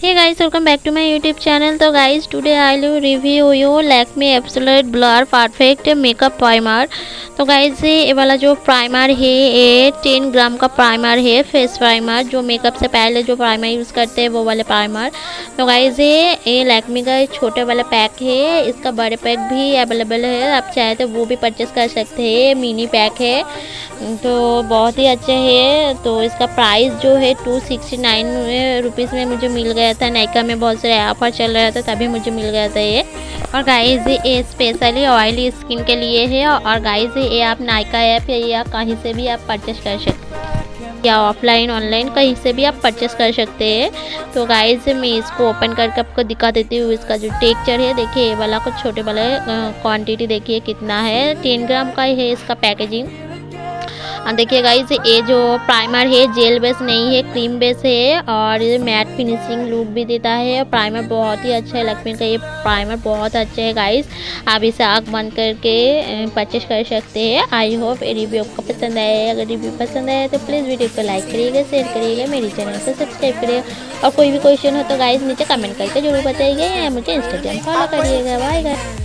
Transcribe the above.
Hey guys, welcome back to my YouTube channel. तो guys, today I will review you Lakme Absolute Blur Perfect Makeup Primer। तो guys ये वाला जो primer है ये 10 ग्राम का प्राइमर है, फेस प्राइमर। जो मेकअप से पहले जो प्राइमर यूज़ करते हैं वो वाले प्राइमर। तो गाइज ये लैक्मे का छोटे वाला पैक है, इसका बड़े पैक भी अवेलेबल है, आप चाहे तो वो भी परचेस कर सकते हैं। मिनी पैक है तो बहुत ही अच्छा है। तो इसका प्राइस जो है 269 रुपीज़ में मुझे मिल गया था। नायका में बहुत सारे ऑफर चल रहा था तभी मुझे मिल गया था ये। और गाइज ये स्पेशली ऑयली स्किन के लिए है। और गाइज ये आप नायका ऐप या कहीं से भी आप परचेस कर सकते हैं, या ऑफलाइन ऑनलाइन कहीं से भी आप परचेस कर सकते हैं। तो गाइज मैं इसको ओपन करके आपको दिखा देती हूँ। इसका जो टेक्सचर है देखिए, ये वाला कुछ छोटे वाला क्वांटिटी देखिए कितना है, 10 ग्राम का है इसका पैकेजिंग। देखिए गाइस ये जो प्राइमर है जेल बेस नहीं है, क्रीम बेस है और ये मैट फिनिशिंग लुक भी देता है। प्राइमर बहुत ही अच्छा है, लैक्मे का ये प्राइमर बहुत अच्छा है गाइस। आप इसे आँख बंद करके परचेस कर सकते हैं। आई होप ये रिव्यू आपको पसंद आए। अगर रिव्यू पसंद आए तो प्लीज़ वीडियो को लाइक करिएगा, शेयर करिएगा, मेरी चैनल को सब्सक्राइब करिएगा। और कोई भी क्वेश्चन हो तो गाइस नीचे कमेंट करके जरूर बताइएगा या मुझे इंस्टाग्राम फॉलो करिएगा। Bye guys.